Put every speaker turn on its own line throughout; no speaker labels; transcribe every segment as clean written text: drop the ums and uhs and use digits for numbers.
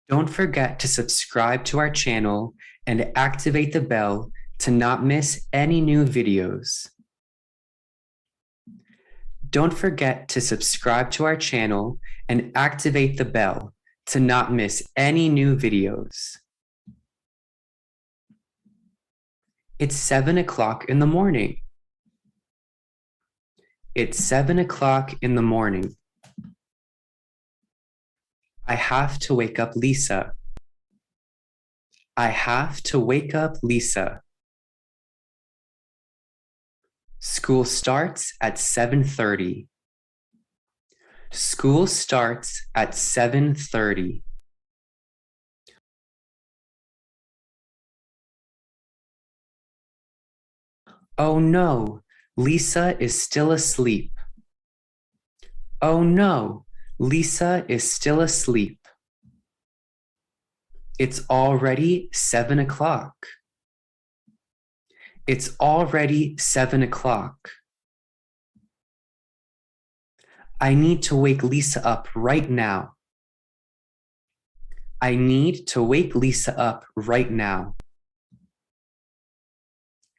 Don't forget to subscribe to our channel and activate the bell to not miss any new videos. Don't forget to subscribe to our channel and activate the bell to not miss any new videos. It's 7 o'clock in the morning. It's 7 o'clock in the morning. I have to wake up Lisa. I have to wake up Lisa. School starts at 7:30. School starts at 7:30. Oh no, Lisa is still asleep. Oh no, Lisa is still asleep. It's already 7 o'clock. It's already 7 o'clock. I need to wake Lisa up right now. I need to wake Lisa up right now.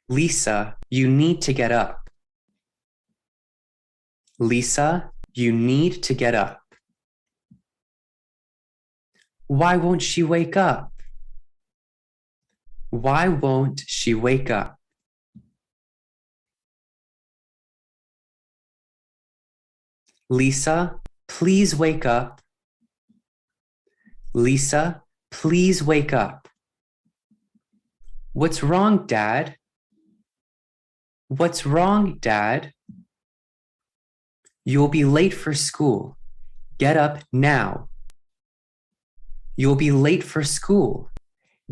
Lisa, you need to get up. Lisa, you need to get up. Why won't she wake up? Why won't she wake up? Lisa, please wake up. Lisa, please wake up. What's wrong, Dad? What's wrong, Dad? You'll be late for school. Get up now. You'll be late for school.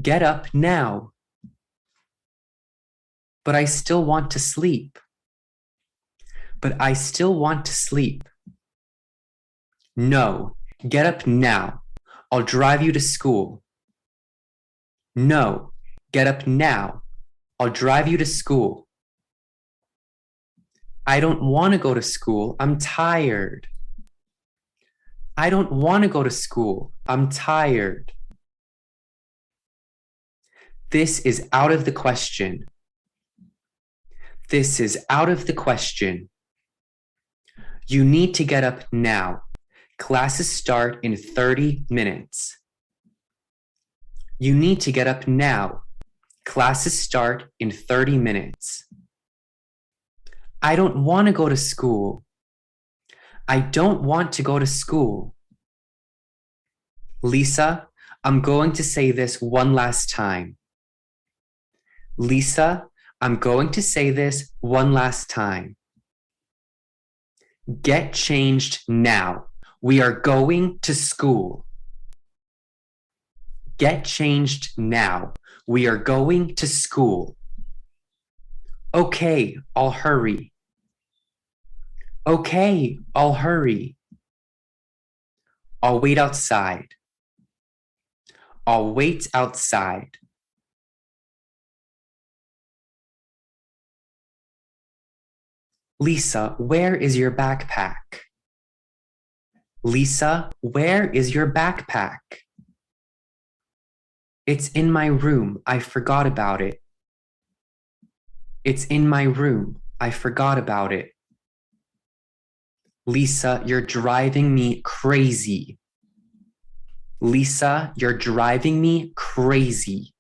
Get up now. But I still want to sleep. But I still want to sleep. No, get up now. I'll drive you to school. No, get up now. I'll drive you to school. I don't want to go to school. I'm tired. I don't want to go to school. I'm tired. This is out of the question. This is out of the question. You need to get up now. Classes start in 30 minutes. You need to get up now. Classes start in 30 minutes. I don't want to go to school. I don't want to go to school. Lisa, I'm going to say this one last time. Lisa, I'm going to say this one last time. Get changed now. We are going to school. Get changed now. We are going to school. Okay, I'll hurry. Okay, I'll hurry. I'll wait outside. I'll wait outside. Lisa, where is your backpack? Lisa, where is your backpack? It's in my room. I forgot about it. It's in my room. I forgot about it. Lisa, you're driving me crazy. Lisa, you're driving me crazy.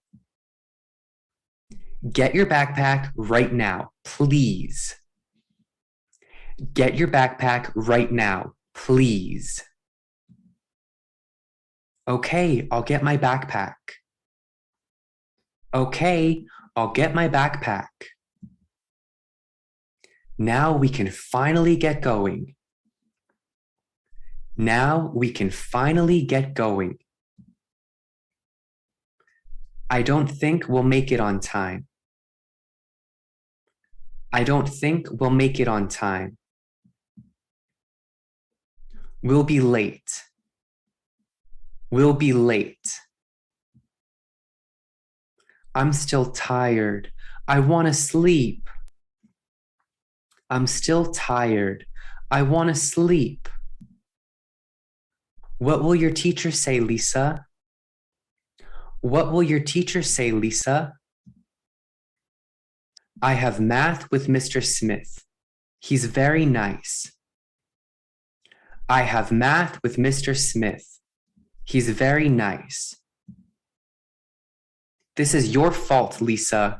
Get your backpack right now, please. Get your backpack right now, please. Okay, I'll get my backpack. Okay, I'll get my backpack. Now we can finally get going. Now we can finally get going. I don't think we'll make it on time. I don't think we'll make it on time. We'll be late. We'll be late. I'm still tired. I want to sleep. I'm still tired. I want to sleep. What will your teacher say, Lisa? What will your teacher say, Lisa? I have math with Mr. Smith. He's very nice. I have math with Mr. Smith. He's very nice. This is your fault, Lisa.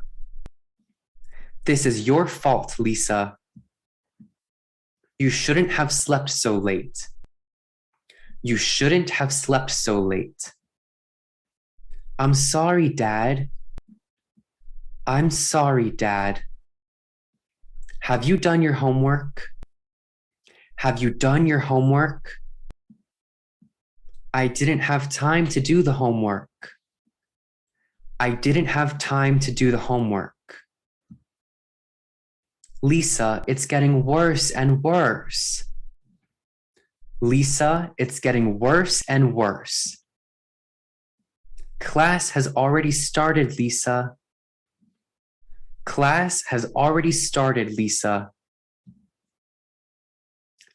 This is your fault, Lisa. You shouldn't have slept so late. You shouldn't have slept so late. I'm sorry, Dad. I'm sorry, Dad. Have you done your homework? Have you done your homework? I didn't have time to do the homework. I didn't have time to do the homework. Lisa, it's getting worse and worse. Lisa, it's getting worse and worse. Class has already started, Lisa. Class has already started, Lisa.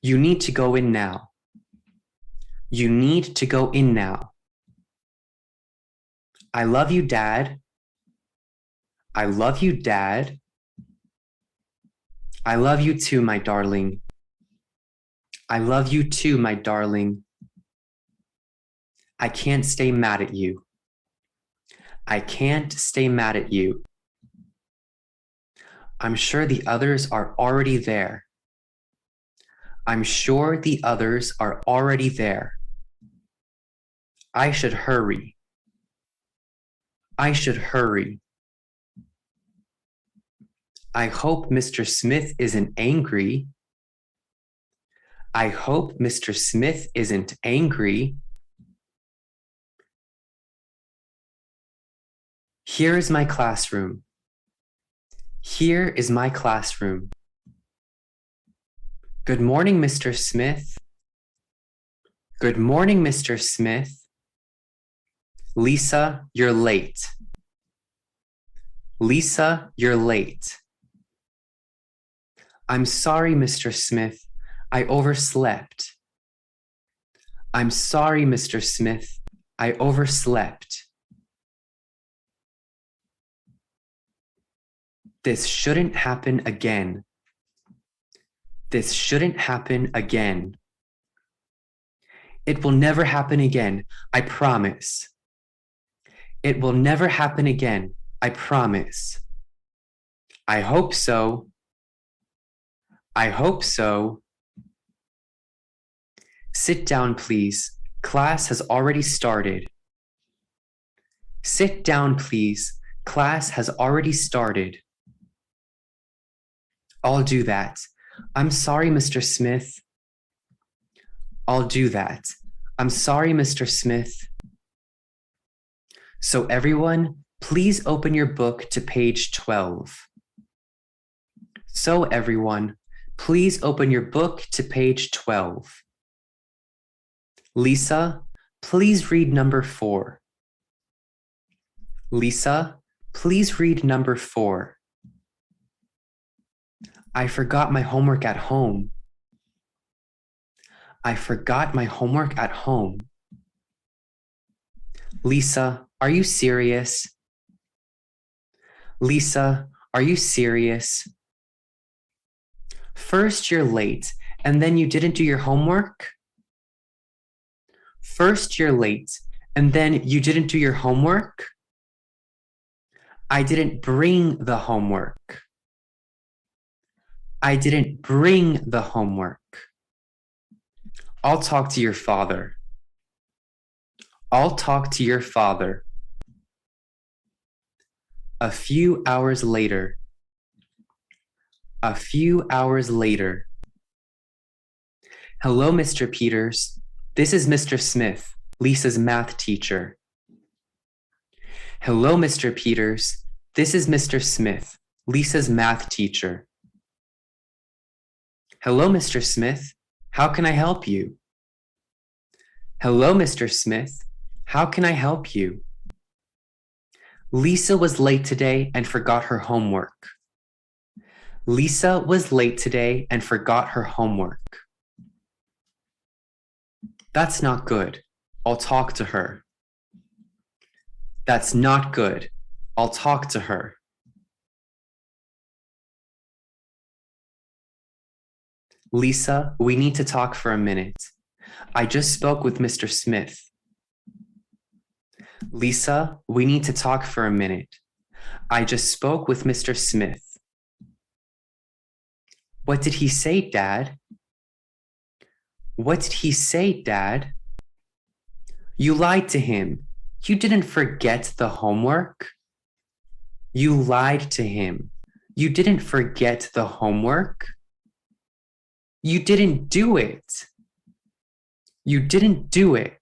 You need to go in now. You need to go in now. I love you, Dad. I love you, Dad. I love you too, my darling. I love you too, my darling. I can't stay mad at you. I can't stay mad at you. I'm sure the others are already there. I'm sure the others are already there. I should hurry. I should hurry. I hope Mr. Smith isn't angry. I hope Mr. Smith isn't angry. Here is my classroom. Here is my classroom. Good morning, Mr. Smith. Good morning, Mr. Smith. Lisa, you're late. Lisa, you're late. I'm sorry, Mr. Smith. I overslept. I'm sorry, Mr. Smith. I overslept. This shouldn't happen again. This shouldn't happen again. It will never happen again, I promise. It will never happen again, I promise. I hope so. I hope so. Sit down, please. Class has already started. Sit down, please. Class has already started. I'll do that. I'm sorry, Mr. Smith. I'll do that. I'm sorry, Mr. Smith. So everyone, please open your book to page 12. So everyone, please open your book to page 12. Lisa, please read number 4. Lisa, please read number 4. I forgot my homework at home. I forgot my homework at home. Lisa, are you serious? Lisa, are you serious? First you're late, and then you didn't do your homework? First you're late, and then you didn't do your homework? I didn't bring the homework. I didn't bring the homework. I'll talk to your father. I'll talk to your father. A few hours later. A few hours later. Hello, Mr. Peters. This is Mr. Smith, Lisa's math teacher. Hello, Mr. Peters. This is Mr. Smith, Lisa's math teacher. Hello, Mr. Smith. How can I help you? Hello, Mr. Smith. How can I help you? Lisa was late today and forgot her homework. Lisa was late today and forgot her homework. That's not good. I'll talk to her. That's not good. I'll talk to her. Lisa, we need to talk for a minute. I just spoke with Mr. Smith. Lisa, we need to talk for a minute. I just spoke with Mr. Smith. What did he say, Dad? What did he say, Dad? You lied to him. You didn't forget the homework. You lied to him. You didn't forget the homework. You didn't do it. You didn't do it.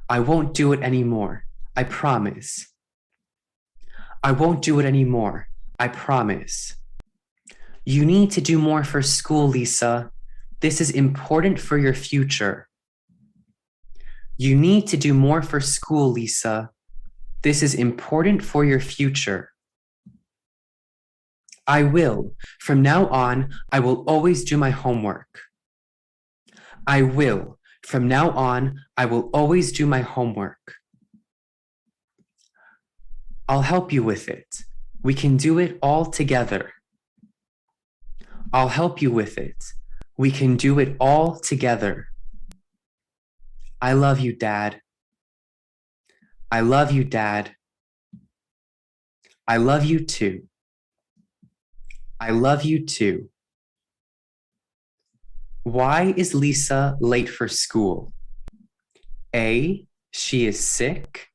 I won't do it anymore. I promise. I won't do it anymore. I promise. You need to do more for school, Lisa. This is important for your future. You need to do more for school, Lisa. This is important for your future. I will. From now on, I will always do my homework. I will. From now on, I will always do my homework. I'll help you with it. We can do it all together. I'll help you with it. We can do it all together. I love you, Dad. I love you, Dad. I love you too. I love you too. Why is Lisa late for school? A, she is sick.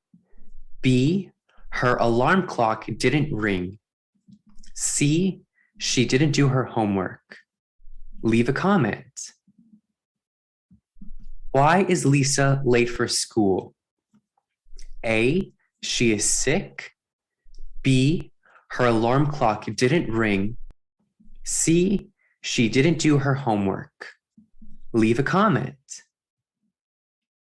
B, her alarm clock didn't ring. C, she didn't do her homework. Leave a comment. Why is Lisa late for school? A, she is sick. B, her alarm clock didn't ring. C, she didn't do her homework. Leave a comment.